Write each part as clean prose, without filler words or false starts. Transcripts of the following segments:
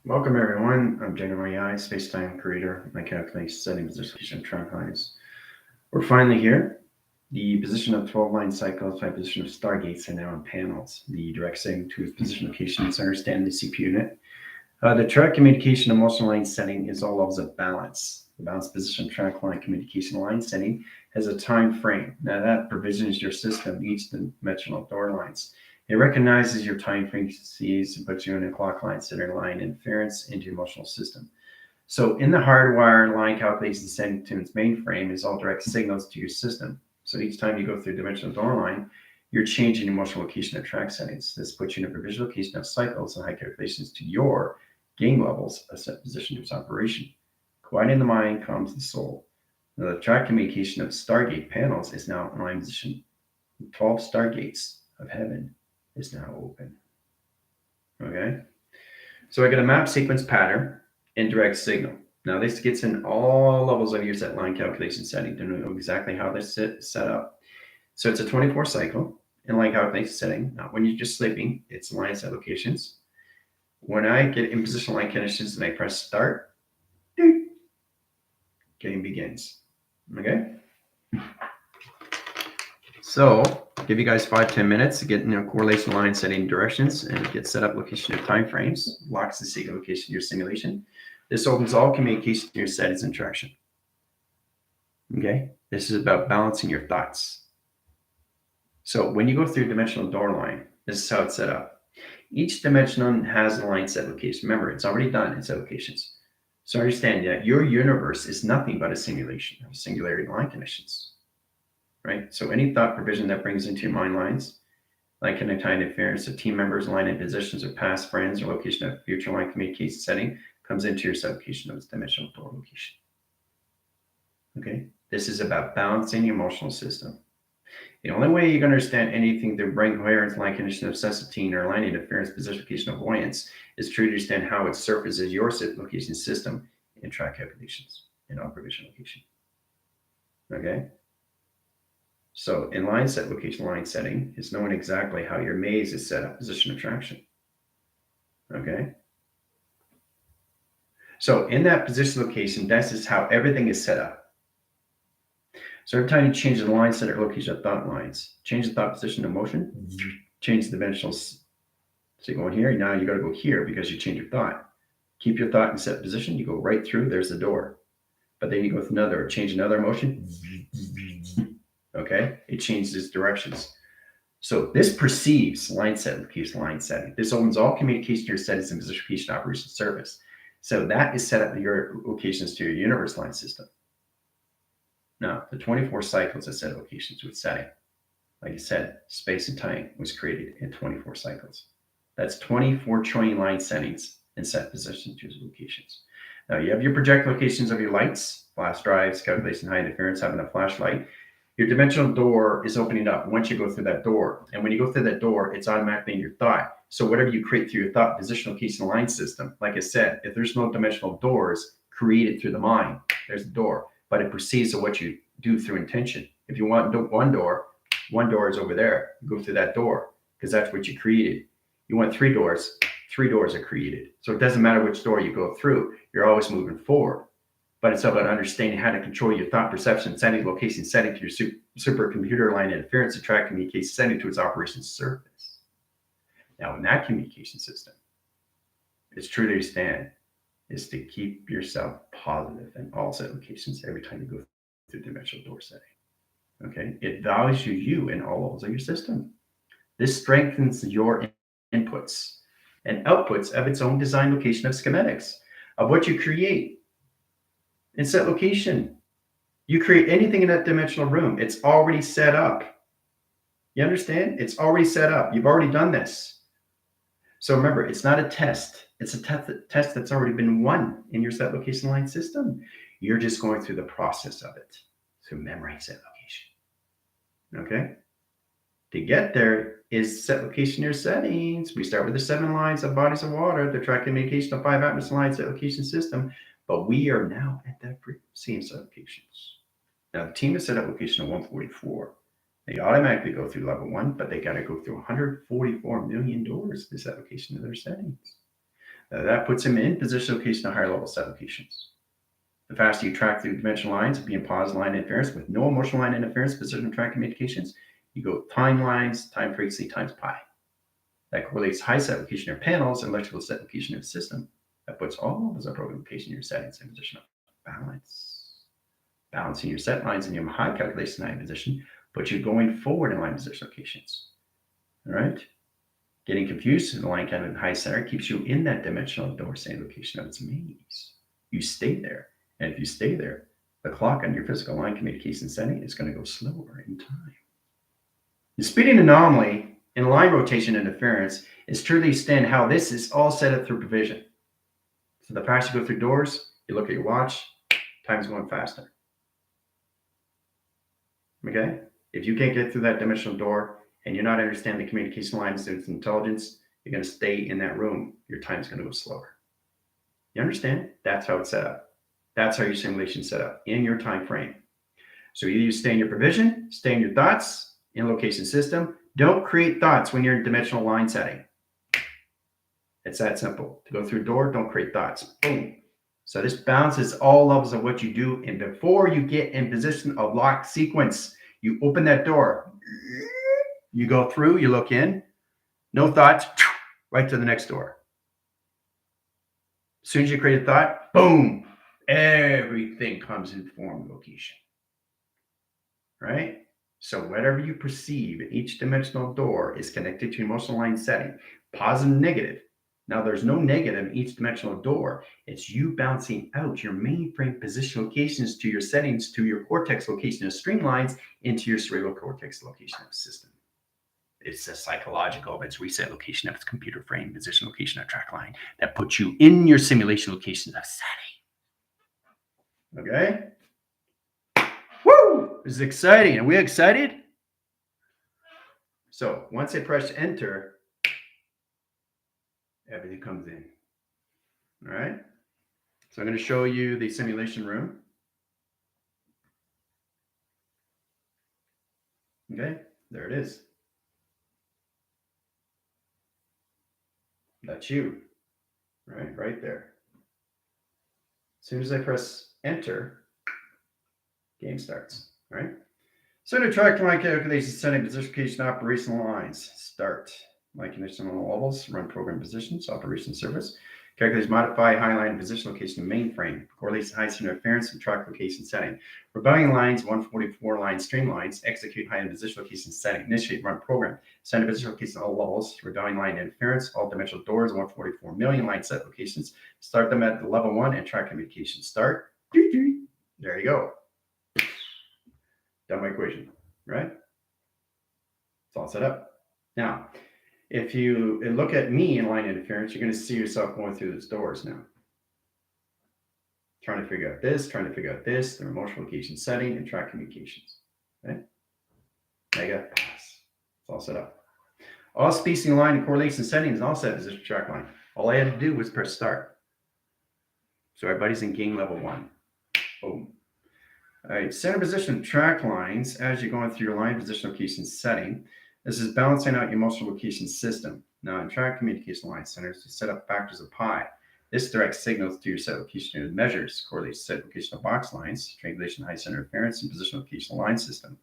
Welcome everyone. I'm General AI, Space-Time Creator. My calculation settings, position, trunk lines. We're finally here. The position of 12 line cycles by position of stargates are now on panels. The direct setting to its position location is understand the CPU unit. The track communication emotional line setting is all levels of balance. The balance position track line communication line setting has a time frame. Now that provisions your system each dimensional door lines. It recognizes your time frequencies and puts you in a clock line, center line inference into your emotional system. So in the hardwire line calculation setting to its mainframe is all direct signals to your system. So each time you go through dimensional door line, you're changing emotional location of track settings. This puts you in a provisional location of cycles and high calculations to your game levels of set position to its operation. Quieting the mind calms the soul. Now, the track communication of Stargate panels is now in line position. 12 stargates of heaven is now open. Okay, so I got a map sequence pattern and direct signal. Now this gets in all levels of your set line calculation setting to know exactly how this set up. So it's a 24 cycle in line calculation setting. Not when you're just sleeping, it's line set locations. When I get in position line conditions and I press start, game begins. Okay. So I'll give you guys 5-10 minutes to get correlation line setting directions and get set up location of time frames, locks the secret location of your simulation. This opens all communication to your settings and traction. Okay, this is about balancing your thoughts. So when you go through dimensional door line, this is how it's set up. Each dimension has a line set location. Remember, it's already done in set locations. So understand that your universe is nothing but a simulation of singularity line conditions. Right? So any thought provision that brings into your mind lines, like connecting interference of team members, line and positions of past friends, or location of future line communication setting, comes into your sublocation of its dimensional door location. Okay, this is about balancing the emotional system. The only way you can understand anything through brain coherence, line condition of cecitine, or line interference, position location avoidance is to understand how it surfaces your location system in track calculations in all provision location. Okay. So in line set location line setting is knowing exactly how your maze is set up, position of traction. Okay. So in that position location, that's just how everything is set up. So every time you change the line set or location of thought lines, change the thought position of motion, change the dimensionals. So you go in here, now you got to go here because you change your thought. Keep your thought in set position, you go right through, there's the door. But then you go with another, change another motion. Okay, it changes its directions. So this perceives line set location line setting. This opens all communication to your settings and position location operation service. So that is set up in your locations to your universe line system. Now, the 24 cycles are set locations with setting. Like I said, space and time was created in 24 cycles. That's 24 trillion line settings and set positions to your locations. Now you have your project locations of your lights, flash drives, calculation high interference, having a flashlight. Your dimensional door is opening up once you go through that door. And when you go through that door, it's automatically in your thought. So whatever you create through your thought, position, location, line system, like I said, if there's no dimensional doors created through the mind, there's a door, but it proceeds to what you do through intention. If you want one door is over there. You go through that door because that's what you created. You want 3 doors are created. So it doesn't matter which door you go through, you're always moving forward. But it's about understanding how to control your thought, perception, setting, location, setting to your supercomputer line interference to track communication setting to its operation surface. Now, in that communication system, it's true to understand is to keep yourself positive in all set locations every time you go through dimensional door setting. Okay, it values you in all levels of your system. This strengthens your inputs and outputs of its own design location of schematics of what you create. In set location, you create anything in that dimensional room, it's already set up. You understand? It's already set up. You've already done this. So remember, it's not a test. It's a test that's already been won in your set location line system. You're just going through the process of it to memorize set location. Okay? To get there is set location your settings. We start with the 7 lines of bodies of water, the track communication of 5 atmosphere lines set location system. But we are now at that frequency in set locations. Now the team is set up location of 144. They automatically go through level 1, but they got to go through 144 million doors to set location of their settings. That puts him in position location to higher level set locations. The faster you track through dimensional lines, being positive line interference with no emotional line interference, position track communications, you go timelines, time frequency times pi. That correlates high set location of panels and electrical set location of system. That puts all of the program location in your settings in position of balance. Balancing your set lines in your high calculation line position, but you're going forward in line position locations. All right? Getting confused in the line kind of high center keeps you in that dimensional door same location of its maze. You stay there. And if you stay there, the clock on your physical line communication setting is going to go slower in time. The speeding anomaly in line rotation interference is truly extend how this is all set up through provision. So the faster you go through doors, you look at your watch, time's going faster. Okay? If you can't get through that dimensional door and you're not understanding the communication lines and its intelligence, you're going to stay in that room. Your time's going to go slower. You understand? That's how it's set up. That's how your simulation is set up in your time frame. So either you stay in your provision, stay in your thoughts, in location system. Don't create thoughts when you're in dimensional line setting. It's that simple. To go through a door, don't create thoughts. Boom. So this balances all levels of what you do. And before you get in position of lock sequence, you open that door. You go through, you look in. No thoughts. Right to the next door. As soon as you create a thought, boom. Everything comes in form location, right? So whatever you perceive in each dimensional door is connected to emotional line setting, positive and negative. Now there's no negative in each dimensional door. It's you bouncing out your mainframe position locations to your settings, to your cortex location of streamlines, into your cerebral cortex location of system. It's a psychological, it's reset location of its computer frame, position location of track line that puts you in your simulation location of setting. Okay. Woo! This is exciting. Are we excited? So once I press enter, everything comes in. All right. So I'm going to show you the simulation room. Okay. There it is. That's you. Right there. As soon as I press enter, game starts. All right. So to track line calculation, setting position location operational lines. Start line conditional levels, run program positions, operation service. Calculates modify high line position location mainframe. Correlates high center interference and track location setting. Rebellion lines 144 line streamlines. Execute high end position location setting. Initiate run program. Send a position location all levels. Rebellion line interference. All dimensional doors 144 million line set locations. Start them at the level 1 and track communication. Start. There you go. Done my equation, right? It's all set up. Now, if you look at me in line interference, you're going to see yourself going through those doors now. Trying to figure out this, the remote location setting, and track communications. Okay? Mega pass. It's all set up. All spacing line and correlation settings is all set as position track line. All I had to do was press start. So everybody's in game level 1. Boom. All right, center position track lines as you're going through your line position location setting. This is balancing out your emotional location system. Now, in track communication line centers, you set up factors of pi. This directs signals to your set location unit measures, correlates set location of box lines, triangulation high center interference, and position location line system.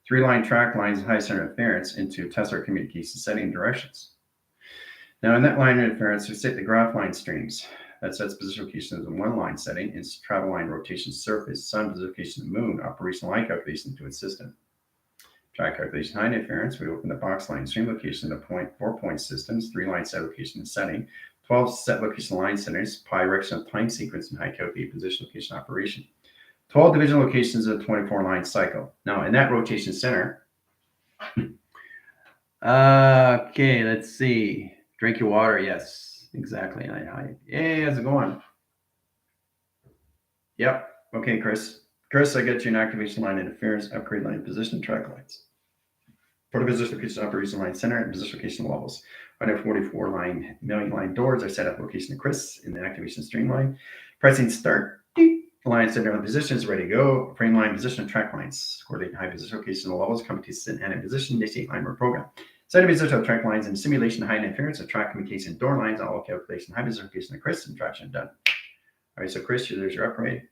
3-line track lines and high center interference into tensor communication setting directions. Now, in that line interference, we set the graph line streams. That sets position location as a 1-line setting, its travel line rotation surface, sun position location of the moon, operational line calculation to its system. Track calculation high interference, we open the box line stream location to 4-point systems, 3-line set location and setting, 12 set location line centers, pi direction of time sequence and high calculated position location operation. 12 division locations of a 24-line cycle. Now, in that rotation center, okay, let's see. Drink your water, yes, exactly. Hey, how's it going? Yep. Okay, Chris. Chris, I get you an activation line interference, upgrade line position, track lines. For the position location operation line center and position location levels. 144 line million line doors are set up location of Chris in the activation streamline. Pressing start. Line center on position is ready to go. Frame line position and track lines. Coordinate high position location levels, come to sit and in position, initiate line program. Setting position of track lines and simulation, high interference of track communication door lines, all calculation, high position location of Chris and traction done. All right, so Chris, there's your upgrade.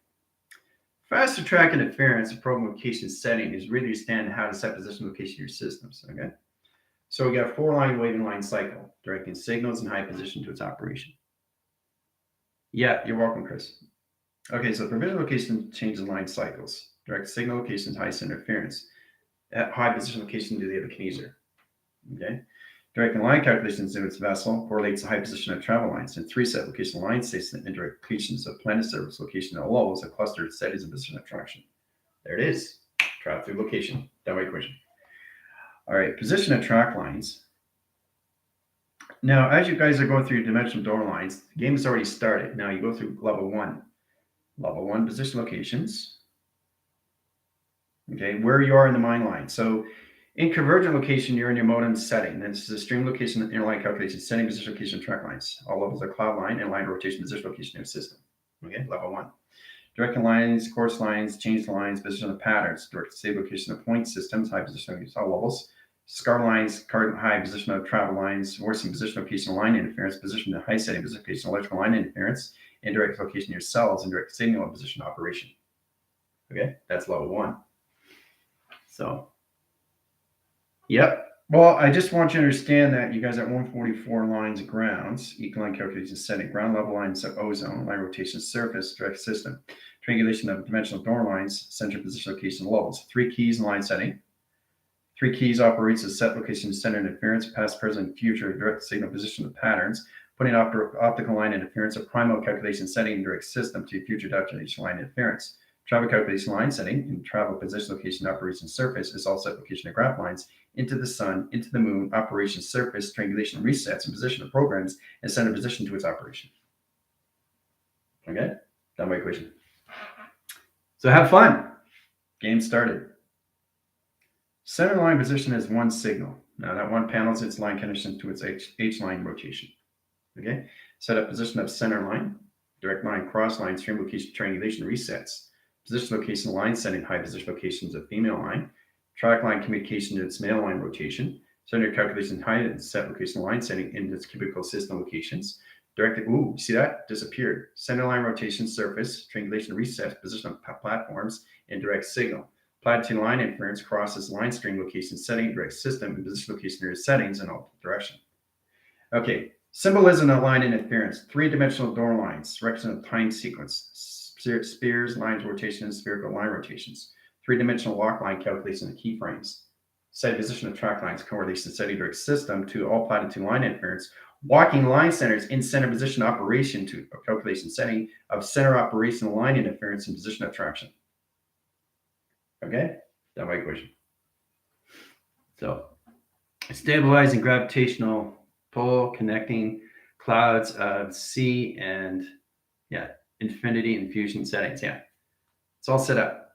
Faster track interference of program location setting is really understanding how to set position location of your systems. Okay. So we got 4-line waving line cycle, directing signals in high position to its operation. Yeah, you're welcome, Chris. Okay, so provision location changes line cycles, direct signal locations, high interference, at high position location to the other kineser. Okay. Directing line calculations to its vessel correlates the high position of travel lines and 3 set location line states and indirect locations of planet service location at all levels of clustered settings of position of traction. There it is. Travel through location. That way equation. All right, position of track lines. Now, as you guys are going through dimensional door lines, the game has already started. Now you go through level 1. Level 1 position locations. Okay, where you are in the mine line. So in convergent location, you're in your modem setting. This is a stream location, interline calculation, setting position location, track lines. All levels of cloud line and line rotation position location in your system. Okay, level 1. Directing lines, course lines, change lines, position of patterns, direct stable location of point systems, high position of all levels. Scar lines, high position of travel lines, worsening position location line interference, position of high setting position location, electrical line interference, indirect location of your cells, indirect signal and position operation. Okay, that's level 1. So, yep. Well, I just want you to understand that you guys at 144 lines of grounds, ecoline calculation setting, ground level lines of ozone, line rotation surface, direct system, triangulation of dimensional door lines, center position location levels, 3 keys in line setting. 3 keys operates as set location, center interference, past, present, future, direct signal position of patterns, putting optical line interference, a primal calculation setting, direct system to future destination line interference. Travel calculation line setting and travel position location operation surface is all set location of graph lines into the sun, into the moon, operation surface, triangulation resets, and position of programs, and center position to its operation. Okay, done my equation. So have fun. Game started. Center line position is 1 signal. Now that 1 panels its line connection to its H line rotation. Okay, set up position of center line, direct line, cross line, stream location, triangulation resets. Position location line setting, high position locations of female line, track line communication to its male line rotation, center calculation height and set location line setting in its cubical system locations. Directed, ooh, see that? Disappeared. Center line rotation surface, triangulation resets, position of platforms, and direct signal. Platitude line inference crosses line stream location setting, direct system, and position location near settings in all direction. Okay, symbolism of line interference, 3-dimensional door lines, represent time sequence, spheres, lines, rotations, spherical line rotations, 3-dimensional lock line calculation of keyframes, set position of track lines, correlation setting direct system to all platitude line interference, walking line centers in center position operation to a calculation setting of center operation line interference and position of traction. Okay, that's my equation. So, stabilizing gravitational pull, connecting clouds of C and infinity and fusion settings. Yeah, it's all set up.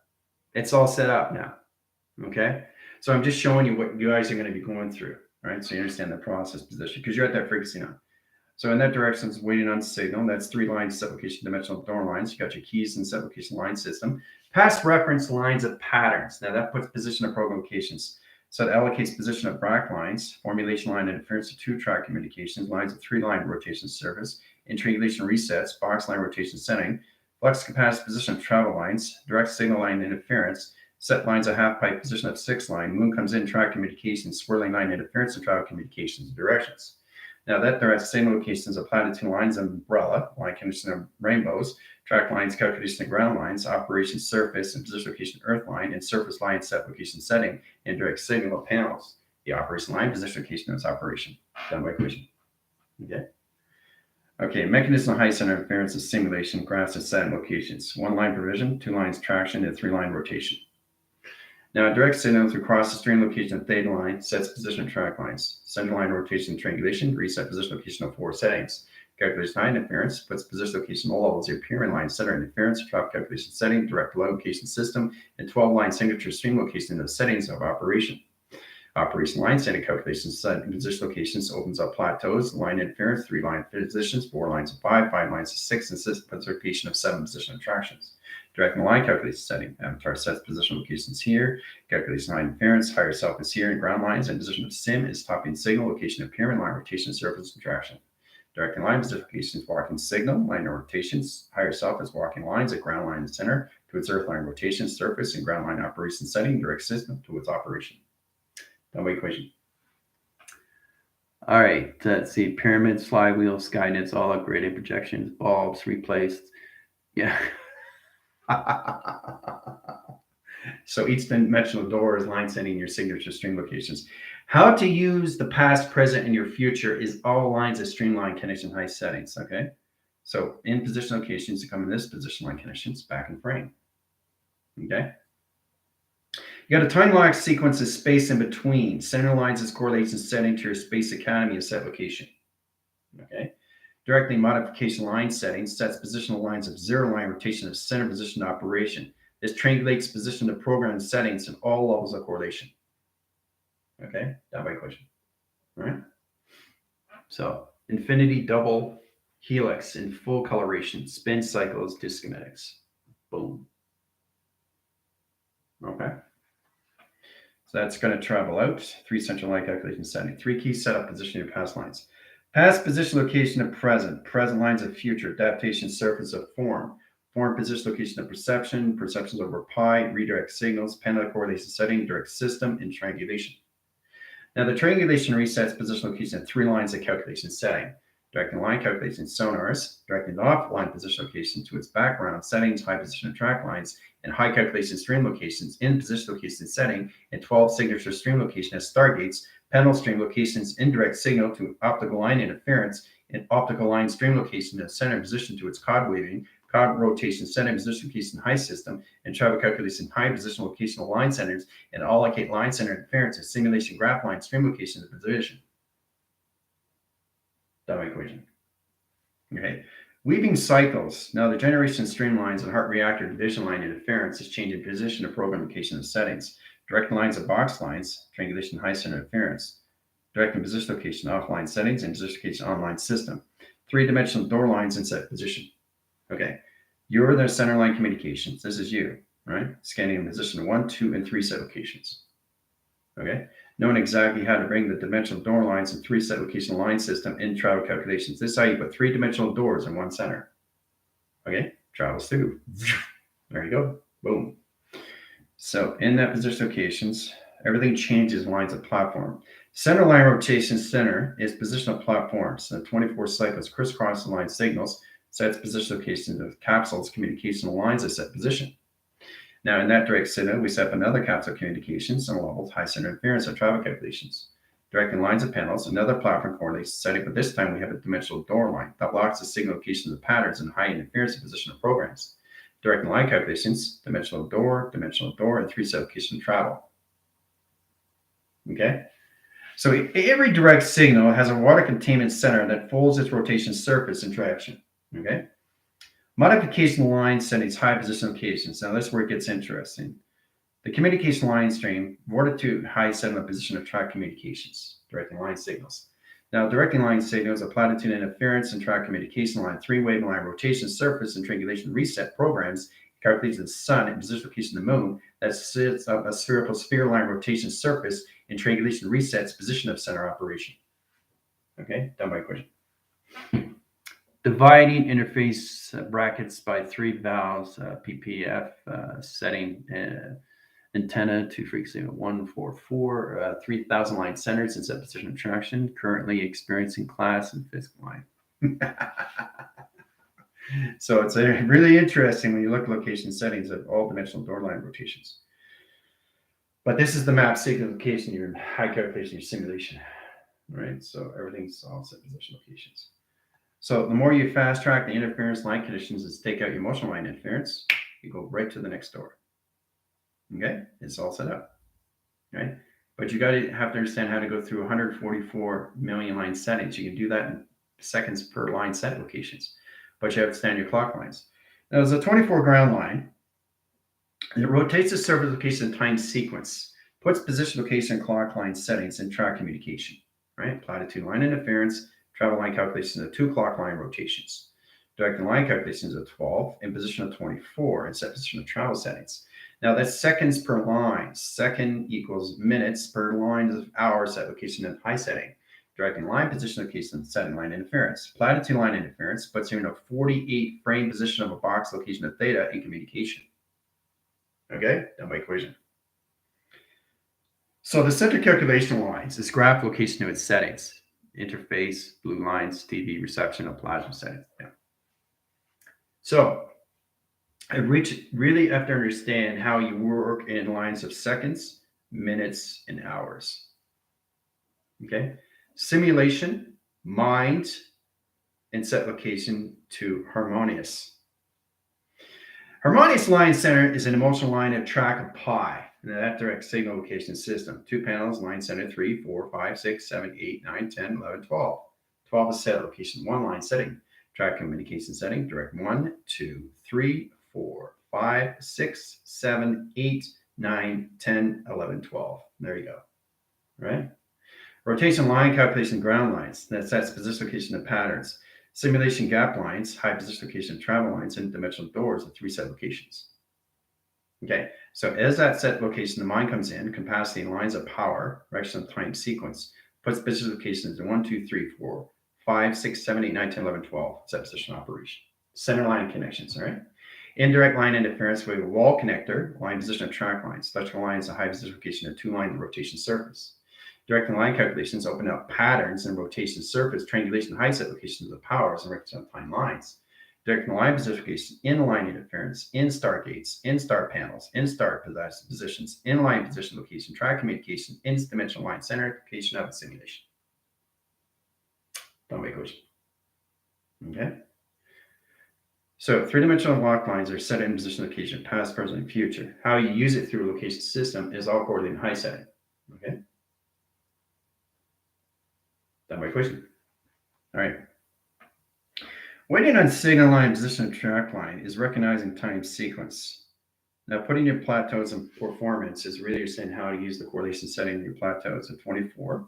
It's all set up now. Okay, so I'm just showing you what you guys are going to be going through, right? So you understand the process position because you're at that frequency now. So in that direction, it's waiting on signal. That's 3 lines, set location, dimensional door lines. You got your keys and set location line system. Past reference lines of patterns. Now that puts position of program locations. So it allocates position of rack lines, formulation line interference to 2-track communications, lines of 3-line rotation surface, and triangulation resets, box line rotation setting, flux capacitor position of travel lines, direct signal line interference, set lines of half pipe position of 6-line, moon comes in, track communications, swirling line interference, and travel communications directions. Now that there are signal locations of platitude lines, umbrella, line condition of rainbows, track lines, calculation of ground lines, operation surface and position location earth line, and surface line set location setting, and direct signal of panels. The operation line, position location of its operation. Done by equation. Okay. Okay, mechanism of high center interference and simulation, graphs and setting locations. 1 line provision, 2 lines traction, and 3-line rotation. Now, a direct signal through cross the stream location of theta line sets position of track lines. Center line rotation triangulation, reset position location of 4 settings. Calculation high interference, puts position location all levels of appearing line center interference, drop calculation setting, direct location system, and 12-line signature stream location in the settings of operation. Operation line setting calculations, set position locations opens up plateaus, line interference, 3-line positions, 4 lines of 5, 5 lines of 6, and position location of 7 position attractions. Directing line calculation setting. Avatar sets position locations here. Calculation line interference. Higher self is here. And ground lines and position of sim is topping signal. Location of pyramid line rotation surface contraction. Directing line position locations walking signal. Line rotations. Higher self is walking lines at ground line and center to its earth line rotation surface and ground line operation setting. Direct system to its operation. Done by equation. All right, let's see. Pyramids, flywheels, skynets, all upgraded, projections, bulbs replaced. Yeah. So each dimensional door is line setting your signature string locations. How to use the past, present, and your future is all lines of streamline connection height settings. Okay. So in position locations, you come in this position line conditions, back in frame. Okay. You got a time lock sequence of space in between. Center lines is correlation setting to your space academy of set location. Okay. Directing modification line settings sets positional lines of zero line rotation of center position operation. This triangulates position of program settings in all levels of correlation. Okay. Down by equation. All right. So infinity double helix in full coloration, spin cycles to schematics. Boom. Okay. So that's going to travel out. 3 central line calculation setting. 3 key setup position of your past lines. Past position location of present. Present lines of future. Adaptation surface of form. Form position location of perception. Perceptions over pi. Redirect signals. Pendulum correlation setting. Direct system and triangulation. Now the triangulation resets position location of 3 lines of calculation setting. Directing line calculation sonars, directing the offline position location to its background settings, high position of track lines, and high calculation stream locations in position location setting, and 12 signature stream location as stargates, panel stream locations, indirect signal to optical line interference, and optical line stream location in center position to its cod waving, cod rotation setting position location high system, and travel calculation high position locational line centers, and allocate line center interference and simulation graph line stream location of position. That equation. Okay. Weaving cycles. Now the generation streamlines and heart reactor division line interference is changing position of program location and settings. Direct lines of box lines, triangulation high center interference. Directing position location offline settings and position location online system. 3-dimensional door lines in set position. Okay. You're the center line communications. This is you, right? Scanning position 1, 2, and 3 set locations. Okay. Knowing exactly how to bring the dimensional door lines and 3 set location line system in travel calculations. This is how you put 3-dimensional doors in one center. Okay, travels through. There you go. Boom. So in that position locations, everything changes lines of platform. Center line rotation center is position of platform. So 24 cycles crisscross the line signals, sets position locations of capsules, communication lines at set position. Now, in that direct signal, we set up another capsule communications and levels high center interference of travel calculations. Directing lines of panels, another platform correlation setting, but this time we have a dimensional door line that blocks the signal location of the patterns and high interference position of programs. Directing line calculations, dimensional door, and 3 set location travel. Okay? So every direct signal has a water containment center that folds its rotation surface in traction. Okay? Modification line settings high position locations. Now that's where it gets interesting. The communication line stream, water to high settlement position of track communications, directing line signals. Now directing line signals are platitude interference and track communication line, 3-wave line rotation surface and triangulation reset programs, calculates the sun and position location of the moon that sits up a spherical sphere line rotation surface and triangulation resets position of center operation. Okay, done by equation. Dividing interface brackets by 3 valves, PPF, setting antenna to frequency 144, 3,000 line centers in set position of traction, currently experiencing class and physical line. So it's really interesting when you look at location settings of all dimensional door line rotations. But this is the map signal location, your high calculation, your simulation, right? So everything's all set position locations. So the more you fast track the interference line conditions is take out your motion line interference, you go right to the next door. Okay, it's all set up, right? But you have to understand how to go through 144 million line settings. You can do that in seconds per line set locations, but you have to stand your clock lines. Now there's a 24 ground line. It rotates the surface location time sequence, puts position location and clock line settings in track communication, right? Platitude line interference, travel line calculations of 2 clock line rotations. Direct and line calculations of 12, in position of 24, and set position of travel settings. Now that's seconds per line. Second equals minutes per line of hours, set location and high setting. Directing line position location, setting line interference. Platitude line interference puts you in a 48 frame position of a box location of theta in communication. Okay, done by equation. So the center calculation lines is graph location of its settings. Interface, blue lines, TV, reception, and plasma settings. Yeah. So I really have to understand how you work in lines of seconds, minutes, and hours. Okay. Simulation, mind, and set location to harmonious. Harmonious line center is an emotional line of track of pi. And that direct signal location system. 2 panels, line center 3, 4, 5, 6, 7, 8, 9, 10, 11, 12. 12 is set location 1 line setting. Track communication setting, direct 1, 2, 3, 4, 5, 6, 7, 8, 9, 10, 11, 12. There you go. All right. Rotation line calculation ground lines. That sets position location of patterns. Simulation gap lines, high position location of travel lines, and dimensional doors at 3 set locations. Okay, so as that set location, the mind comes in, capacity and lines of power, direction of time sequence, puts position locations in 1, 2, 3, 4, 5, 6, 7, 8, 9, 10, 11, 12, set position operation. Center line connections, all right? Indirect line interference with a wall connector, line position of track lines. Electrical lines, a high position location of 2 line rotation surface. Direct and line calculations open up patterns in rotation surface, triangulation high set locations of powers, and direction of time lines. Direct and line position, in-line interference, in-star gates, in-star panels, in-star positions, in-line position location, track communication, in-dimensional line center location of the simulation. Done by equation. Okay. So 3-dimensional lock lines are set in position location, past, present, and future. How you use it through a location system is all coordinated in high setting. Okay. Done by equation. All right. Waiting on signal line position of track line is recognizing time sequence. Now, putting your plateaus in performance is really saying how to use the correlation setting in your plateaus at 24.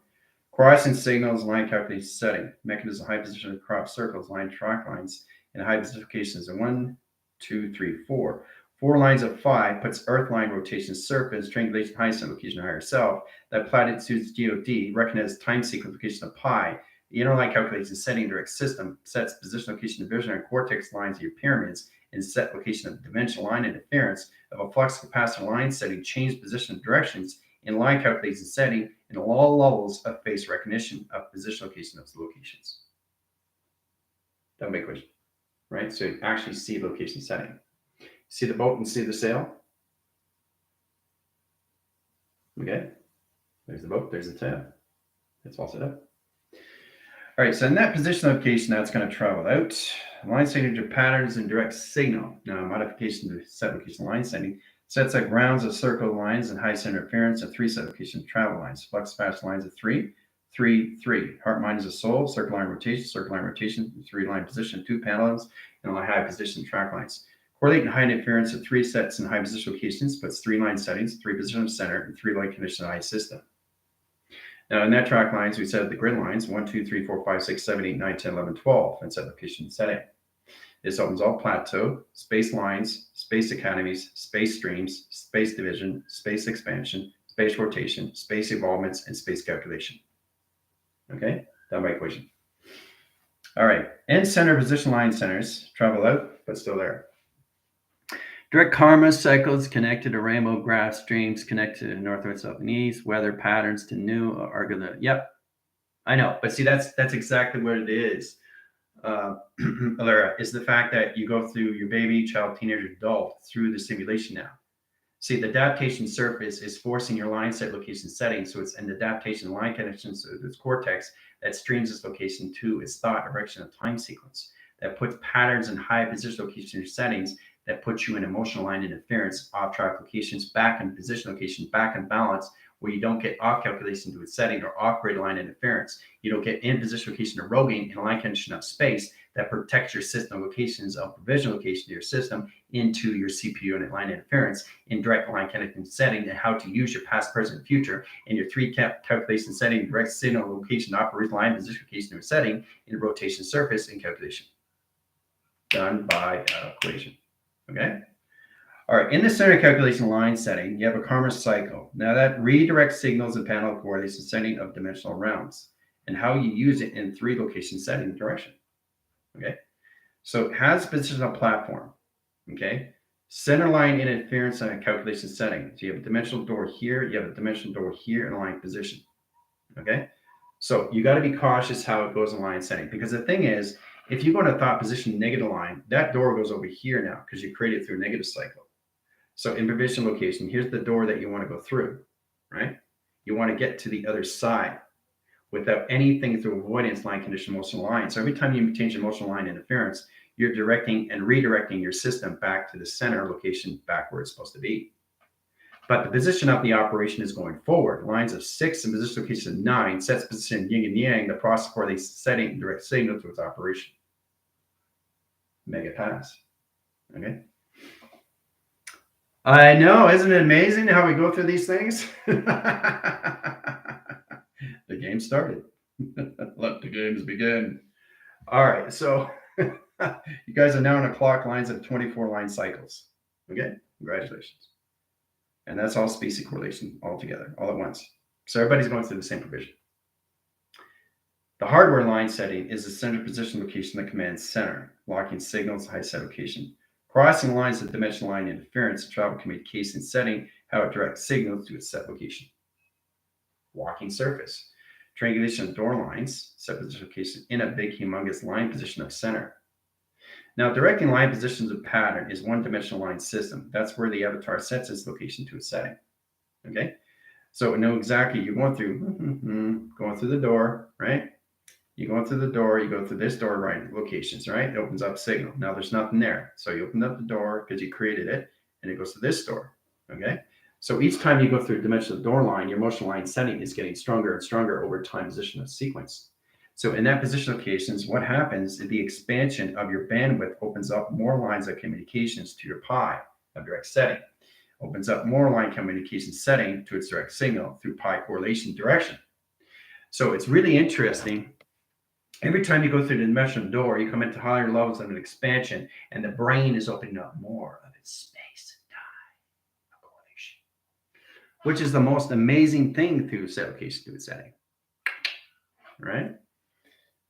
Crossing signals, line calculation setting. Mechanism, high position of crop circles, line track lines, and high position locations in 1, 2, 3, 4. 4 lines of 5 puts earth line rotation surface, triangulation, high set location, higher self. That platitude's GOD recognizes time sequence location of pi. The interline calculation setting direct system sets position location of vision and cortex lines of your pyramids and set location of dimensional line interference of a flux capacitor line setting change position of directions in line calculation setting in all levels of face recognition of position location of locations. That make question, right? So you actually see location setting. See the boat and see the sail. Okay, there's the boat, there's the sail. It's all set up. All right, so in that position location, now it's going to travel out. Line signature patterns and direct signal. Now, modification to set location line setting sets up grounds of circle lines and high center interference and 3 set location travel lines. Flux fast lines of 3, 3, 3. Heart, mind is a soul, circle line rotation, 3 line position, 2 panels, and high position track lines. Correlate and high interference of 3 sets in high position locations, puts 3 line settings, 3 position of center, and 3 line condition high system. Now, in that track lines, we set up the grid lines 1, 2, 3, 4, 5, 6, 7, 8, 9, 10, 11, 12, and set location setting. This opens all plateau, space lines, space academies, space streams, space division, space expansion, space rotation, space evolvements, and space calculation. Okay, done by equation. All right, end center position line centers travel out, but still there. Direct karma cycles connected to rainbow graph streams connected to northward, south, and east. Weather patterns to new are gonna. Yep, I know, but see, that's exactly what it is. Alara, is the fact that you go through your baby, child, teenager, adult through the simulation now. See, the adaptation surface is forcing your line set location setting, so it's an adaptation line connection, so it's cortex that streams this location to its thought direction of time sequence that puts patterns in high position location settings that puts you in emotional line interference, off track locations, back in position location, back in balance, where you don't get off calculation to its setting or off grid line interference. You don't get in position location of rogaine in line condition of space that protects your system locations of provision location to your system into your CPU unit line interference in direct line connecting setting, and how to use your past, present, and future in your 3 calculation setting, direct signal location, operation line position location or setting in rotation surface and calculation. done by equation. Okay. All right. In the center calculation line setting, you have a Karma cycle. Now that redirects signals and panel coordination setting of dimensional realms and how you use it in 3 location setting direction. Okay. So it has positional platform. Okay. Center line interference and calculation setting. So you have a dimensional door here, you have a dimensional door here in line position. Okay. So you got to be cautious how it goes in line setting, because the thing is, if you go in a thought position negative line, that door goes over here now because you create it through a negative cycle. So in provision location, here's the door that you want to go through, right? You want to get to the other side without anything through avoidance line condition motion line. So every time you change your motion line interference, you're directing and redirecting your system back to the center location back where it's supposed to be. But the position of the operation is going forward. Lines of 6 and position location of 9 sets position yin and yang, the process for the setting direct signal to its operation. Mega pass. Okay. I know, isn't it amazing how we go through these things? The game started. Let the games begin. All right, so you guys are now in a clock lines of 24 line cycles. Okay, congratulations. And that's all species correlation all together, all at once. So everybody's going through the same provision. The hardware line setting is the center position location that commands center, locking signals, high set location. Crossing lines of dimensional line interference, travel communication setting, how it directs signals to its set location. Walking surface. Triangulation of door lines, set position location in a big humongous line position of center. Now, directing line positions of pattern is one-dimensional line system. That's where the avatar sets its location to its setting. Okay, so know exactly you're going through the door, right? You go through the door, you go through this door, right? Locations, right? It opens up signal. Now there's nothing there, so you open up the door because you created it, and it goes to this door. Okay, so each time you go through a dimensional door line, your motion line setting is getting stronger and stronger over time position of sequence. So in that position locations, what happens is the expansion of your bandwidth opens up more lines of communications to your pi of direct setting, opens up more line communication setting to its direct signal through pi correlation direction. So it's really interesting. Every time you go through the dimensional door, you come into higher levels of an expansion, and the brain is opening up more of its space and time correlation, which is the most amazing thing through set location to its setting. Right?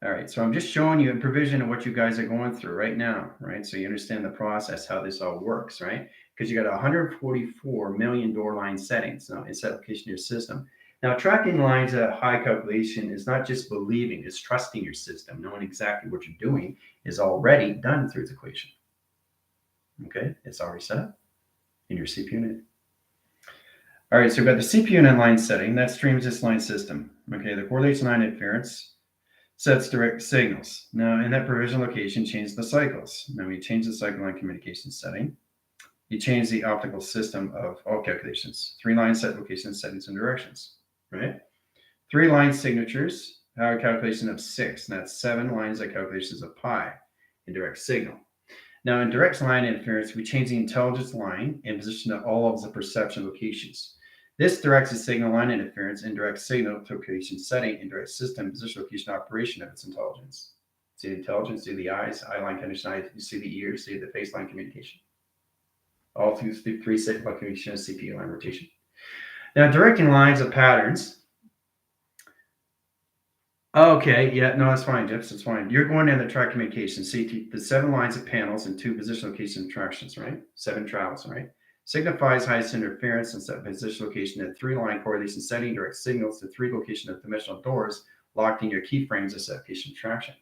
All right, so I'm just showing you a provision of what you guys are going through right now, right? So you understand the process, how this all works, right? Because you got 144 million door line settings now in set location of your system. Now, tracking lines at high calculation is not just believing, it's trusting your system. Knowing exactly what you're doing is already done through its equation. Okay, it's already set up in your CPU unit. All right, so we've got the CPU unit line setting that streams this line system. Okay, the correlation line interference sets direct signals. Now, in that provision location, change the cycles. Now, we change the cycle line communication setting. You change the optical system of all calculations. 3 line set locations, settings, and directions. Right? 3 line signatures, power calculation of 6. And that's 7 lines of calculations of pi in direct signal. Now, in direct line interference, we change the intelligence line and position of all of the perception locations. This directs the signal line interference and direct signal location setting in direct system position location operation of its intelligence. See the intelligence, see the eyes, eye line condition, you see the ears, see the face line communication. All through 3 set communication of CPU line rotation. Now, directing lines of patterns. Okay, yeah, no, that's fine, Jeff, that's fine. You're going in the track communication. See the 7 lines of panels and 2 position location interactions, right? 7 travels, right? Signifies highest interference and set position location at 3 line correlation setting, direct signals to 3 location of dimensional doors locked in your keyframes of set location traction.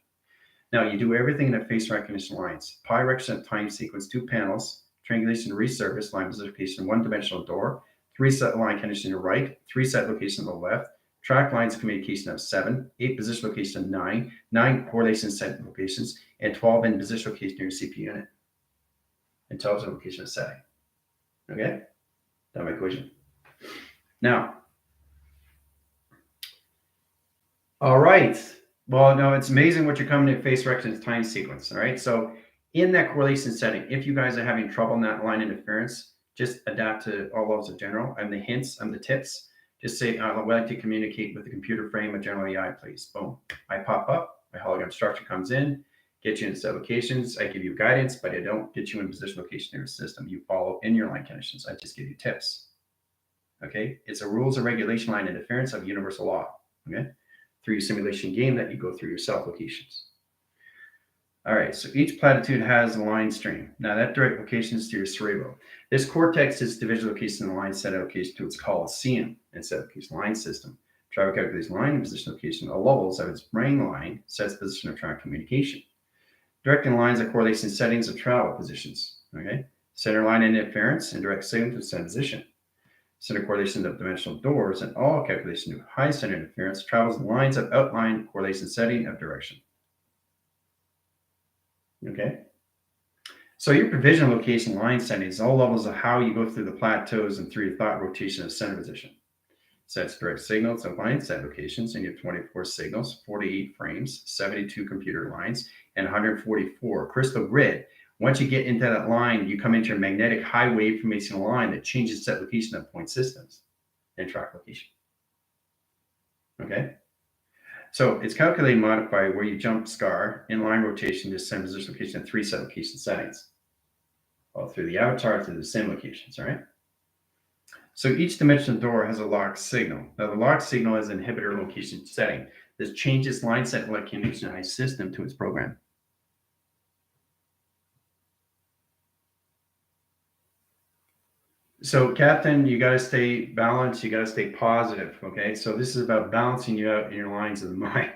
Now, you do everything in the face recognition lines. Pi represent time sequence, 2 panels, triangulation resurface, line position location, 1 dimensional door, 3 set line condition to the right, 3 set location to the left, track lines of communication of 7, 8 position location of 9, 9 correlation set locations, and 12 in position location near your CPU unit. Intelligent location of setting. Okay? Done my equation. Now, all right. Well, no, it's amazing what you're coming to face recognition time sequence. All right. So in that correlation setting, if you guys are having trouble in that line interference, just adapt to all levels of general and the hints and the tips. Just say, I would like to communicate with the computer frame of general AI, please. Boom. I pop up, my hologram structure comes in, get you into set locations. I give you guidance, but I don't get you in position location in your system. You follow in your line conditions. I just give you tips. Okay, it's a rules and regulation line interference of universal law. Okay, through your simulation game that you go through yourself locations. All right, so each platitude has a line stream. Now that direct locations to your cerebral. This cortex is division location and line set location to its coliseum and set location line system. Try to calculate line and position location of levels of its brain line sets position of track communication. Directing lines are correlation settings of travel positions. Okay, center line interference and direct signal to center position. Center correlation of dimensional doors and all calculation of high center interference travels lines of outline correlation setting of direction. Okay. So your provision location line settings, all levels of how you go through the plateaus and through your thought rotation of center position. Sets direct signals of line set locations, and you have 24 signals, 48 frames, 72 computer lines, and 144 crystal grid. Once you get into that line, you come into a magnetic high wave formation line that changes set location of point systems and track location. Okay. So it's calculated and modified where you jump scar in line rotation to send position location and 3 set location settings. All through the avatar through the sim locations, all right? So each dimensional door has a lock signal. Now the lock signal is an inhibitor location setting. This changes line set location system to its program. So Captain, you got to stay balanced. You got to stay positive. Okay. So this is about balancing you out in your lines of the mind.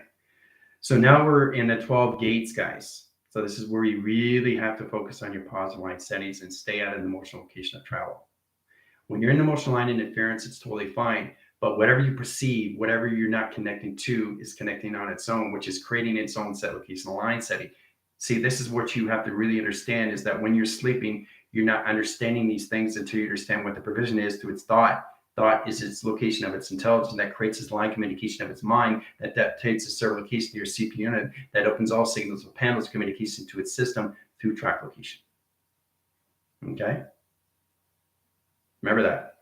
So now we're in the 12 gates, guys. So this is where you really have to focus on your positive line settings and stay out of the emotional location of travel. When you're in the emotional line interference, it's totally fine. But whatever you perceive, whatever you're not connecting to is connecting on its own, which is creating its own set location line setting. See, this is what you have to really understand is that when you're sleeping, you're not understanding these things until you understand what the provision is to its thought. Thought is its location of its intelligence that creates its line communication of its mind that dictates the server location to your CPU unit that opens all signals of panels communication to its system through track location. Okay? Remember that.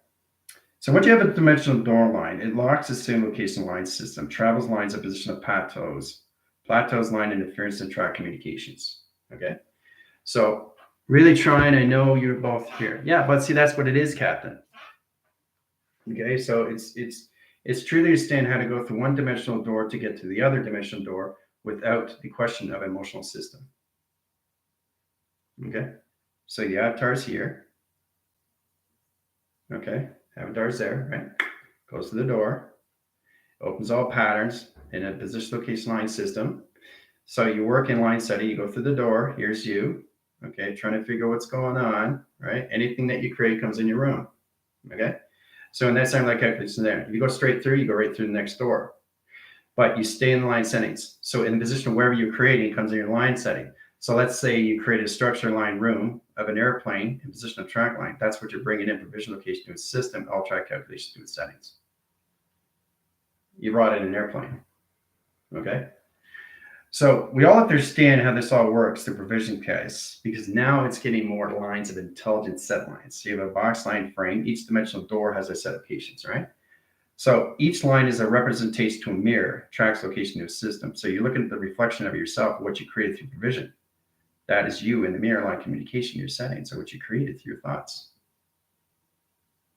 So once you have a dimensional door line, it locks the same location line system, travels lines of position of plateaus line interference and track communications. Okay? So really trying, I know you're both here. Yeah, but see, that's what it is, Captain. Okay, so it's truly understand how to go through one dimensional door to get to the other dimensional door without the question of emotional system. Okay, so the avatar's here. Okay, avatar's there, right? Goes to the door, opens all patterns in a position location line system. So you work in line setting, you go through the door, here's you, okay, trying to figure what's going on, right? Anything that you create comes in your room, okay? So in that time, like calculation there, if you go straight through, you go right through the next door, but you stay in the line settings. So in the position of wherever you're creating comes in your line setting. So let's say you create a structure line room of an airplane in position of track line. That's what you're bringing in provision location to its system, all track calculation to its settings. You brought in an airplane, okay? So we all understand how this all works, the provision case, because now it's getting more lines of intelligent set lines. So you have a box line frame. Each dimensional door has a set of locations, right? So each line is a representation to a mirror, tracks location to a system. So you're looking at the reflection of yourself, what you created through provision. That is you in the mirror line communication you're setting. So what you created through your thoughts.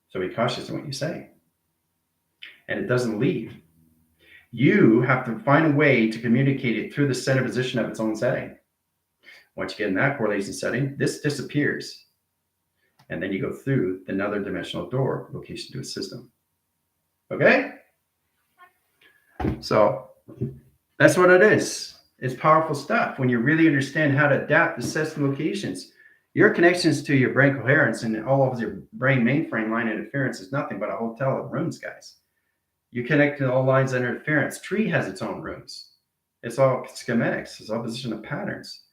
So be cautious in what you say. And it doesn't leave. You have to find a way to communicate it through the center position of its own setting. Once you get in that correlation setting, this disappears. And then you go through another dimensional door location to a system. Okay? So that's what it is. It's powerful stuff when you really understand how to adapt the system locations. Your connections to your brain coherence and all of your brain mainframe line interference is nothing but a hotel of rooms, guys. You connect to all lines of interference. Tree has its own rooms. It's all schematics. It's all position of patterns.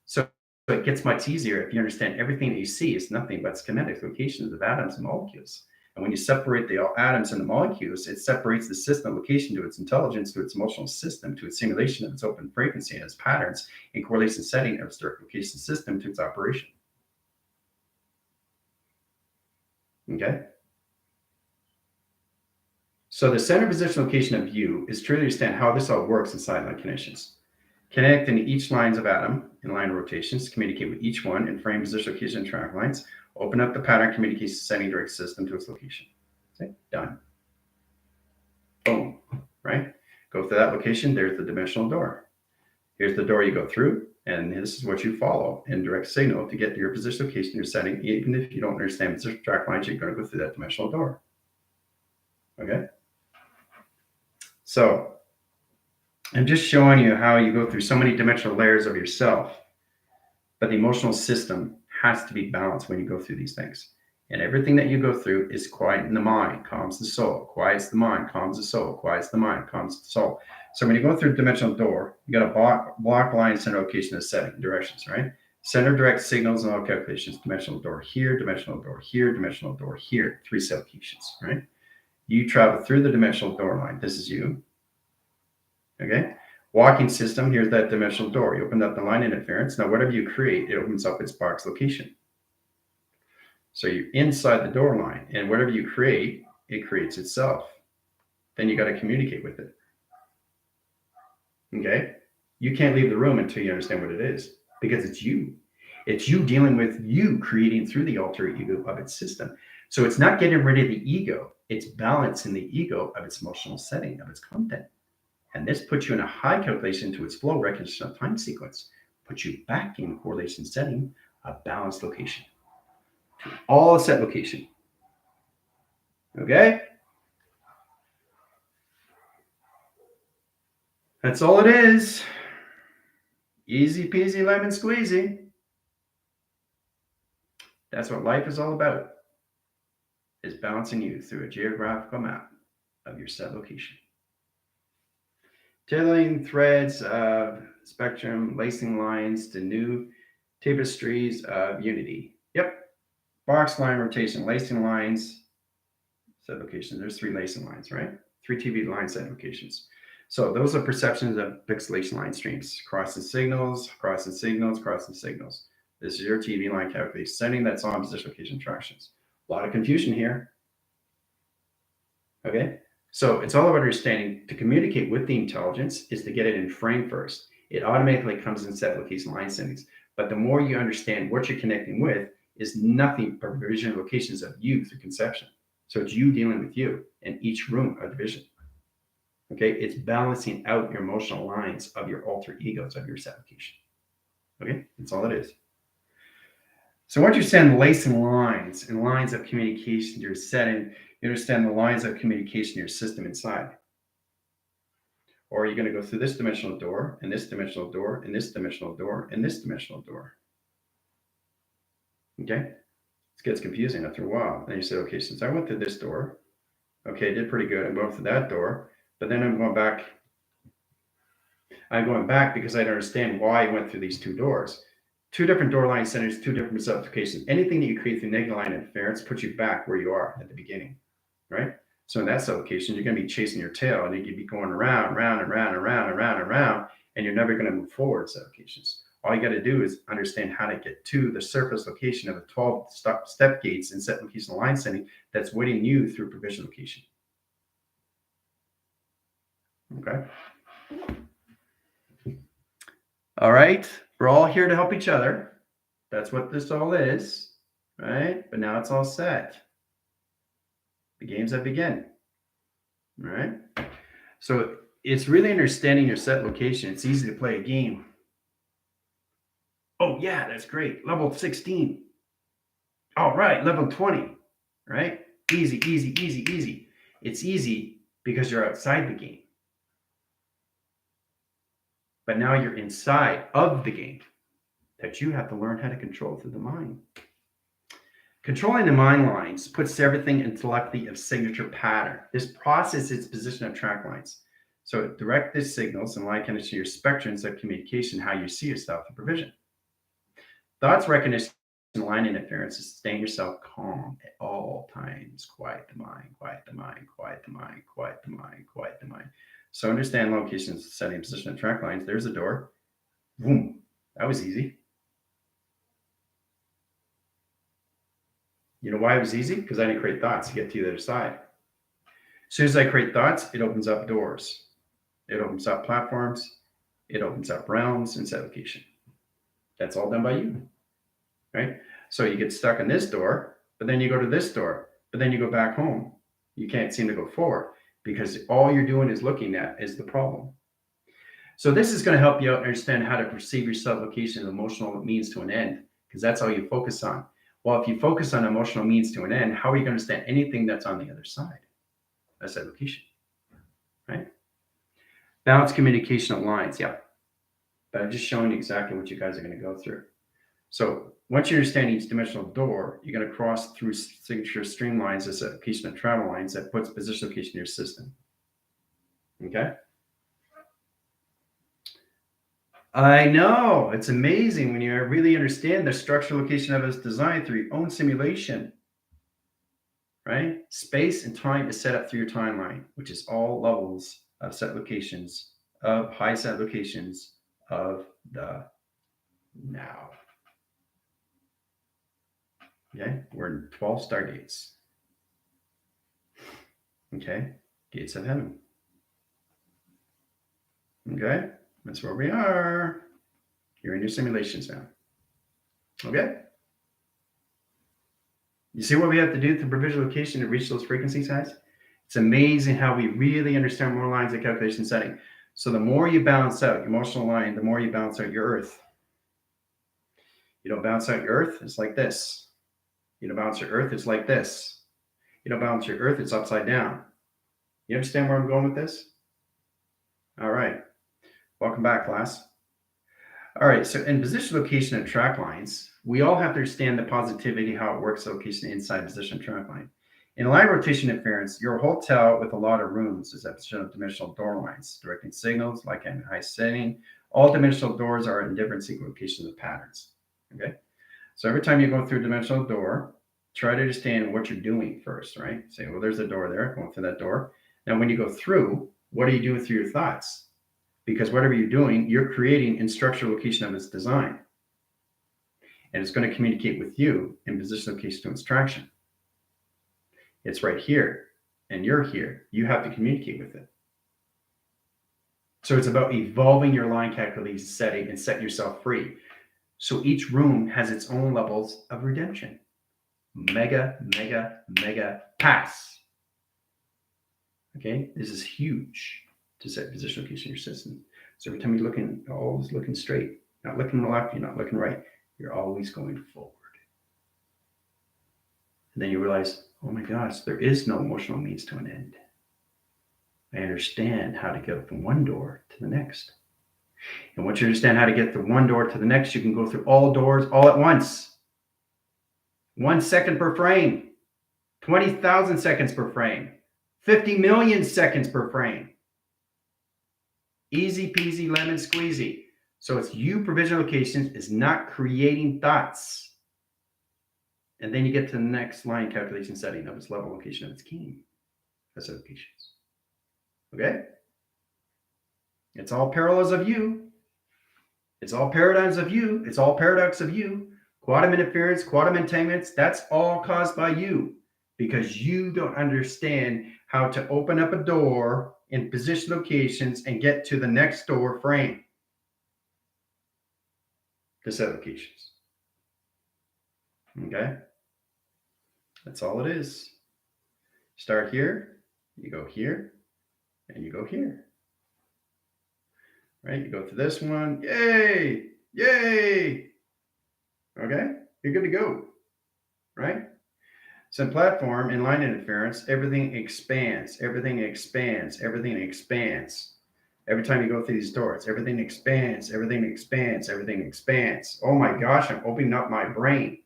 So it gets much easier if you understand everything that you see is nothing but schematic locations of atoms and molecules. And when you separate the atoms and the molecules, it separates the system location to its intelligence, to its emotional system, to its simulation of its open frequency and its patterns, and correlation setting of its direct location system to its operation. Okay? So the center position location of you is to truly understand how this all works in silent conditions. Connect in each lines of atom in line rotations, communicate with each one in frame, position, location, and track lines. Open up the pattern communication setting direct system to its location. Okay, done. Boom, right? Go to that location, there's the dimensional door. Here's the door you go through, and this is what you follow in direct signal to get to your position, location, your setting. Even if you don't understand position track lines, you're going to go through that dimensional door. Okay? So I'm just showing you how you go through so many dimensional layers of yourself, but the emotional system has to be balanced when you go through these things. And everything that you go through is quiet in the mind, calms the soul, quiets the mind, calms the soul, quiets the mind, calms the soul. So when you go through a dimensional door, you got a block line, center location, and setting directions, right? Center direct signals and all calculations, dimensional door here, dimensional door here, dimensional door here, 3 set locations, right? You travel through the dimensional door line. This is you. Okay? Walking system, here's that dimensional door. You opened up the line interference. Now, whatever you create, it opens up its box location. So you're inside the door line, and whatever you create, it creates itself. Then you got to communicate with it. Okay? You can't leave the room until you understand what it is, because it's you. It's you dealing with you creating through the alter ego of its system. So it's not getting rid of the ego. It's balancing the ego of its emotional setting, of its content. And this puts you in a high calculation to its flow recognition of time sequence, puts you back in correlation setting, a balanced location. All set location. Okay? That's all it is. Easy peasy lemon squeezy. That's what life is all about, is balancing you through a geographical map of your set location. Tailoring threads of spectrum, lacing lines to new tapestries of unity. Yep. Box line rotation, lacing lines, set locations. There's 3 lacing lines, right? 3 TV line set locations. So those are perceptions of pixelation line streams, crossing signals, crossing signals, crossing signals. This is your TV line calculation setting that's on position location tractions. A lot of confusion here. Okay, so it's all about understanding to communicate with the intelligence is to get it in frame first. It automatically comes in set location line settings. But the more you understand what you're connecting with is nothing but vision locations of you through conception. So it's you dealing with you in each room of the vision. Okay, it's balancing out your emotional lines of your alter egos of your set location. Okay, that's all it is. So once you understand lacing lines and lines of communication you're setting, you understand the lines of communication your system inside. Or you're going to go through this dimensional door, and this dimensional door, and this dimensional door, and this dimensional door. Okay? It gets confusing after a while. Then you say, okay, since I went through this door, okay, I did pretty good. I'm going through that door, but then I'm going back. I'm going back because I don't understand why I went through these 2 doors. 2 different door line centers, 2 different sublocations. Anything that you create through negative line interference puts you back where you are at the beginning, right? So in that sublocation, you're going to be chasing your tail, and you'd be going around, round, and round, and round, and round, and round, and you're never going to move forward sublocations. All you got to do is understand how to get to the surface location of the 12 step gates and set location line setting that's waiting you through provision location. Okay. All right. We're all here to help each other. That's what this all is, right? But now it's all set. The games have begun. All right. So it's really understanding your set location. It's easy to play a game. Oh, yeah, that's great. Level 16. All right, level 20, right? Easy, easy, easy, easy. It's easy because you're outside the game. But now you're inside of the game that you have to learn how to control through the mind. Controlling the mind lines puts everything in telepathy of signature pattern. This process is position of track lines. So it directs the signals and line connection to your spectrums of communication, how you see yourself in provision. Thoughts recognition and line interference is staying yourself calm at all times. Quiet the mind, quiet the mind, quiet the mind, quiet the mind, quiet the mind. So understand locations, setting, position of track lines. There's a door. Boom. That was easy. You know why it was easy? Because I didn't create thoughts to get to the other side. As soon as I create thoughts, it opens up doors. It opens up platforms. It opens up realms in set location. That's all done by you, right? So you get stuck in this door, but then you go to this door, but then you go back home. You can't seem to go forward because all you're doing is looking at is the problem. So this is going to help you out understand how to perceive your sublocation and emotional means to an end, because that's all you focus on. Well, if you focus on emotional means to an end, how are you going to understand anything that's on the other side? That's sublocation, right? Balanced communication of lines, yeah. But I'm just showing you exactly what you guys are going to go through. So once you understand each dimensional door, you're going to cross through signature streamlines as location of travel lines that puts position location in your system. Okay? I know. It's amazing when you really understand the structural location of its design through your own simulation. Right? Space and time is set up through your timeline, which is all levels of set locations, of high set locations of the now. Okay? We're in 12 stargates. Okay? Gates of heaven. Okay? That's where we are. You're in your simulations now. Okay? You see what we have to do through provisional location to reach those frequencies, guys? It's amazing how we really understand more lines of calculation setting. So the more you balance out your emotional line, the more you balance out your earth. You don't balance out your earth, it's like this. You don't balance your earth, it's like this. You don't balance your earth, it's upside down. You understand where I'm going with this? All right. Welcome back, class. All right, so in position, location, and track lines, we all have to understand the positivity, how it works, location inside position track line. In line rotation inference, your hotel with a lot of rooms is a position of dimensional door lines, directing signals like in high setting. All dimensional doors are in different sequence locations of patterns. Okay, so every time you go through a dimensional door, try to understand what you're doing first, right? Say, well, there's a door there, going through that door. Now, when you go through, what are you doing through your thoughts? Because whatever you're doing, you're creating in structural location of its design. And it's going to communicate with you in position location to its traction. It's right here, and you're here. You have to communicate with it. So it's about evolving your line calculation setting and setting yourself free. So each room has its own levels of redemption. Mega, mega, mega pass. Okay, this is huge to set position location in your system. So every time you're looking, you're always looking straight, not looking left, you're not looking right. You're always going forward. And then you realize, oh my gosh, there is no emotional means to an end. I understand how to get from one door to the next. And once you understand how to get from one door to the next, you can go through all doors all at once. 1 second per frame, 20,000 seconds per frame, 50 million seconds per frame. Easy peasy lemon squeezy. So it's you provisional locations is not creating thoughts. And then you get to the next line calculation setting of its level location of its key. That's locations. Okay? It's all parallels of you. It's all paradigms of you. It's all paradox of you. Quantum interference, quantum entanglements, that's all caused by you because you don't understand how to open up a door in position locations and get to the next door frame. The set locations. Okay? That's all it is. Start here, you go here, and you go here. Right? You go to this one. Yay! Yay! Okay? You're good to go. Right? So in platform, in line interference, everything expands. Everything expands. Everything expands. Every time you go through these doors, everything expands. Everything expands. Everything expands. Oh my gosh, I'm opening up my brain.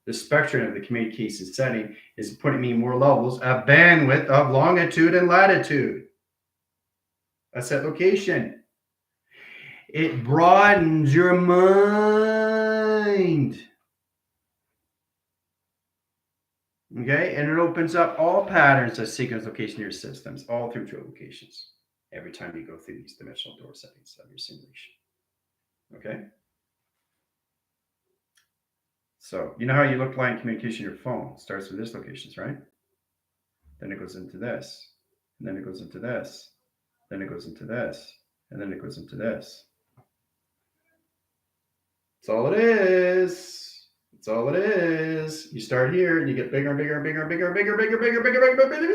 The spectrum of the communication setting is putting me more levels of bandwidth of longitude and latitude. A set location. It broadens your mind. Okay, and it opens up all patterns of sequence location in your systems, all through true locations, every time you go through these dimensional door settings of your simulation. Okay? So, you know how you look line communication in your phone? It starts with this locations, right? Then it goes into this. And then it goes into this. Then it goes into this. And then it goes into this. That's all it is. That's all it is. You start here and you get bigger and bigger and bigger and bigger and bigger, bigger, bigger, bigger, bigger, bigger.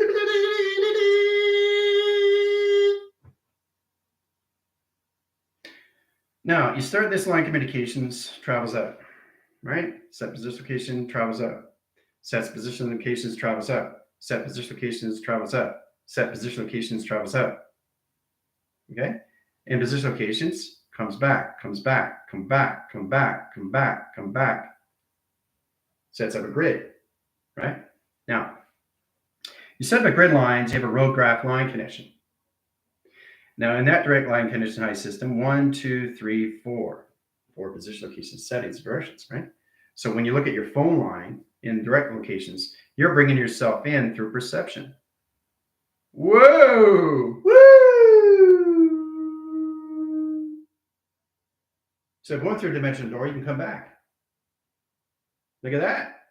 Now you start this line communications, travels up, right? Set position location, travels up. Sets position locations, travels up. Set position locations, travels up. Set position locations, travels up. Okay? And position locations comes back, come back, come back, come back, come back, come back. Sets up a grid, right? Now, you set up a grid lines, you have a road graph line connection. Now, in that direct line connection height system, 1, 2, 3, 4. 4 position locations, settings, directions, right? So when you look at your phone line in direct locations, you're bringing yourself in through perception. Whoa! Woo! So going through a dimensional door, you can come back. Look at that.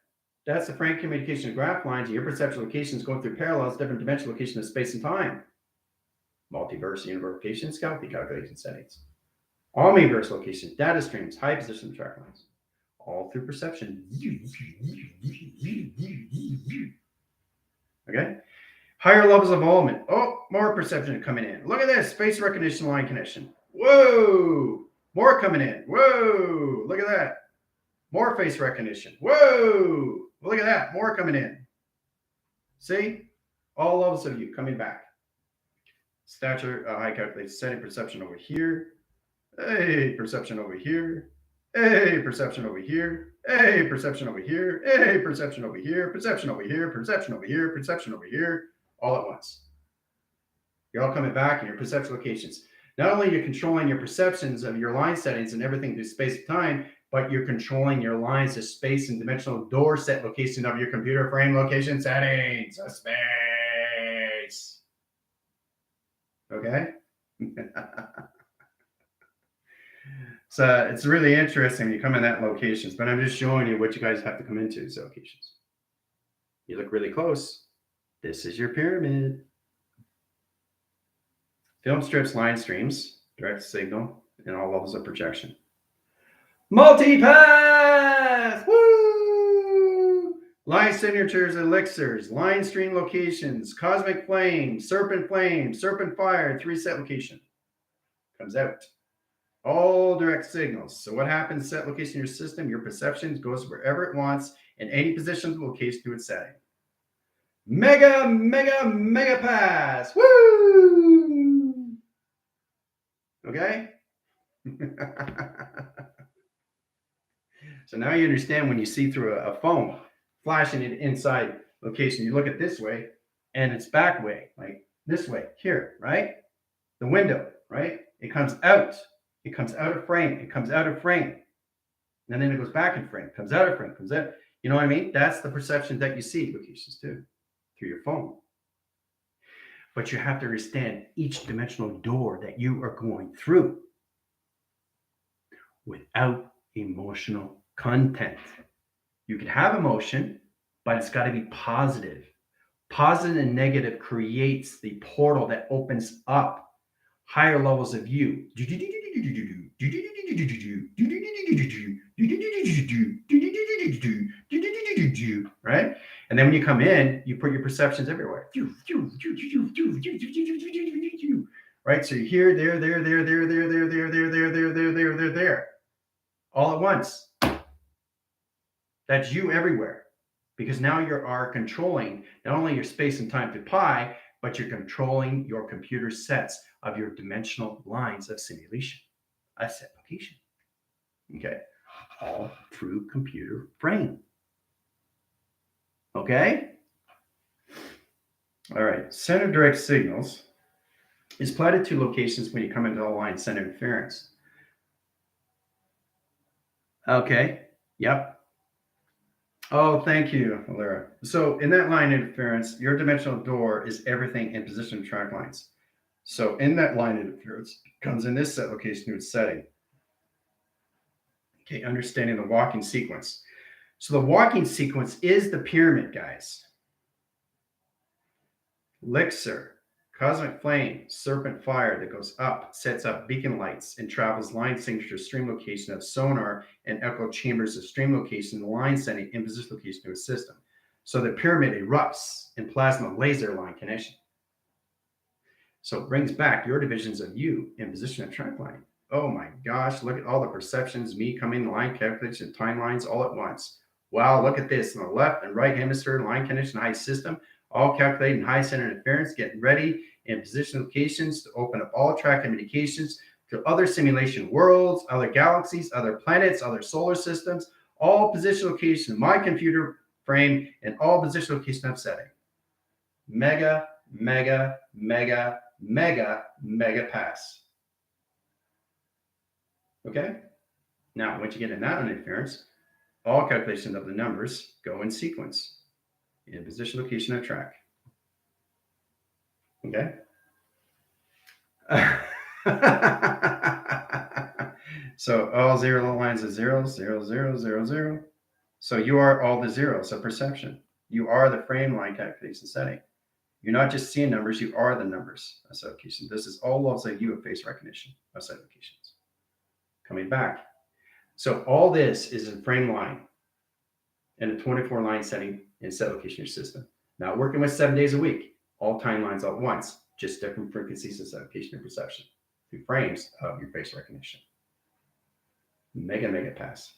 That's the frame communication graph lines. Your perception locations going through parallels, different dimensional location of space and time. Multiverse, universe locations, Galaxy calculation settings. All main-verse locations, data streams, high position track lines. All through perception. Okay? Higher levels of involvement. Oh, more perception coming in. Look at this. Space recognition line connection. Whoa! More coming in. Whoa! Look at that. More face recognition. Whoa! Look at that. More coming in. See? All levels of you coming back. Stature, high calculation setting, perception over here. Hey, perception over here. Hey, perception over here. Hey, perception over here. Hey, perception over here. Perception over here. Perception over here. Perception over here. All at once. You're all coming back in your perception locations. Not only are you controlling your perceptions of your line settings and everything through space and time, but you're controlling your lines to space and dimensional door set location of your computer frame location settings of space. Okay? So it's really interesting when you come in that locations, but I'm just showing you what you guys have to come into these locations. You look really close. This is your pyramid. Film strips, line streams, direct signal, and all levels of projection. Multipath! Woo! Line signatures, elixirs, line stream locations, cosmic flame, serpent fire, 3 set location. Comes out. All direct signals. So what happens, set location in your system, your perception goes wherever it wants in any position location to its setting. Mega pass. Woo! Okay? So now you understand when you see through a phone flashing it inside location, you look at this way and it's back way, like this way, here, right? The window, right? It comes out. It comes out of frame. It comes out of frame. And then it goes back in frame. Comes out of frame. Comes out. You know what I mean? That's the perception that you see locations too, through your phone. But you have to understand each dimensional door that you are going through without emotional content. You can have emotion, but it's got to be positive. Positive and negative creates the portal that opens up higher levels of you. Right? And then when you come in, you put your perceptions everywhere. Right? So you're here, there. All at once. That's you everywhere. Because now you are controlling not only your space and time to pi, but you're controlling your computer sets of your dimensional lines of simulation, a set location. Okay, all through computer frame. Okay? All right, center direct signals is plotted to locations when you come into the line center interference. Okay, yep. Oh, thank you, Alara. So in that line interference, your dimensional door is everything in position of track lines. So in that line interference comes in this set location to its setting. Okay, understanding the walking sequence. So the walking sequence is the pyramid, guys. Elixir, Cosmic flame, serpent fire that goes up, sets up beacon lights, and travels line signature stream location of sonar and echo chambers of stream location, line setting, and position location to a system. So the pyramid erupts in plasma laser line connection. So it brings back your divisions of you in position of track line. Oh my gosh, look at all the perceptions, me coming, line calculation, timelines all at once. Wow, look at this. On the left and right hemisphere, line connection, high system, all calculating high center interference, getting ready in position locations to open up all track communications to other simulation worlds, other galaxies, other planets, other solar systems, all position location, my computer frame, and all position location of setting. Mega, mega, mega, mega, mega pass. Okay? Now, once you get in that interference, all calculations of the numbers go in sequence in position, location, of track. Okay? So all zero lines of 0, 0, 0, 0, 0. So you are all the zeros of perception. You are the frame line calculation setting. You're not just seeing numbers, you are the numbers of set location. This is all levels of you of face recognition of set locations. Coming back. So all this is in frame line and a 24 line setting in set location of your system. Not working with 7 days a week, all timelines all at once, just different frequencies of set location and perception through frames of your face recognition. Mega, mega pass.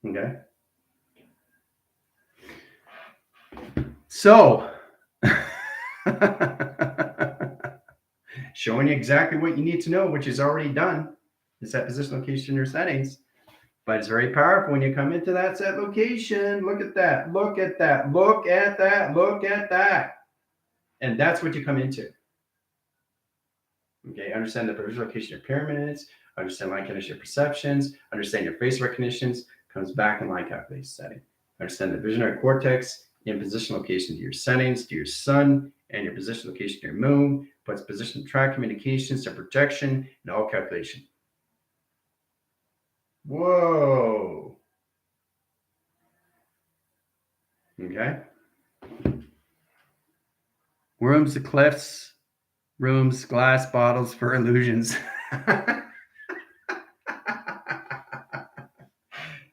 Okay. So, showing you exactly what you need to know, which is already done, is that position location or settings. But it's very powerful when you come into that set location. Look at that. Look at that. Look at that. Look at that. And that's what you come into. Okay. Understand the position location of pyramids. Understand line connection perceptions. Understand your face recognitions. Comes back in line calculation setting. Understand the visionary cortex in position location to your settings, to your sun, and your position location to your moon. Puts position track communications to projection and all calculation. Whoa. Okay. Rooms to cliffs, rooms, glass bottles for illusions.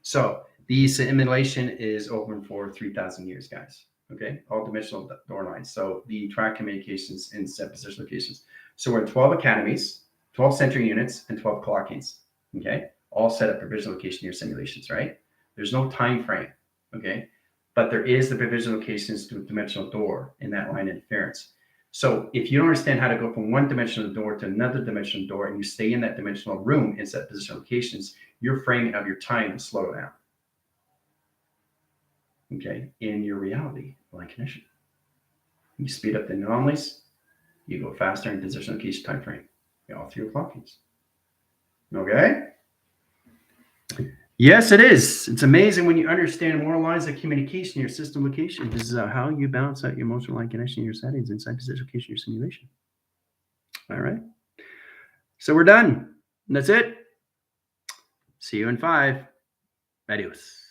So the simulation is open for 3,000 years, guys. Okay, all dimensional door lines. So the track communications in set position locations. So we're in 12 academies, 12 century units, and 12 clockings. Okay, all set up provision location in your simulations, right? There's no time frame. Okay, but there is the provision locations to a dimensional door in that line interference. So if you don't understand how to go from one dimensional door to another dimensional door and you stay in that dimensional room in set position locations, your framing of your time will slow down. Okay, in your reality line connection. You speed up the anomalies, you go faster in position location time frame. All through your clockings. Okay? Yes, it is. It's amazing when you understand more lines of communication in your system location. This is how you balance out your emotional line connection in your settings inside position location your simulation. All right. So we're done. That's it. See you in 5. Adios.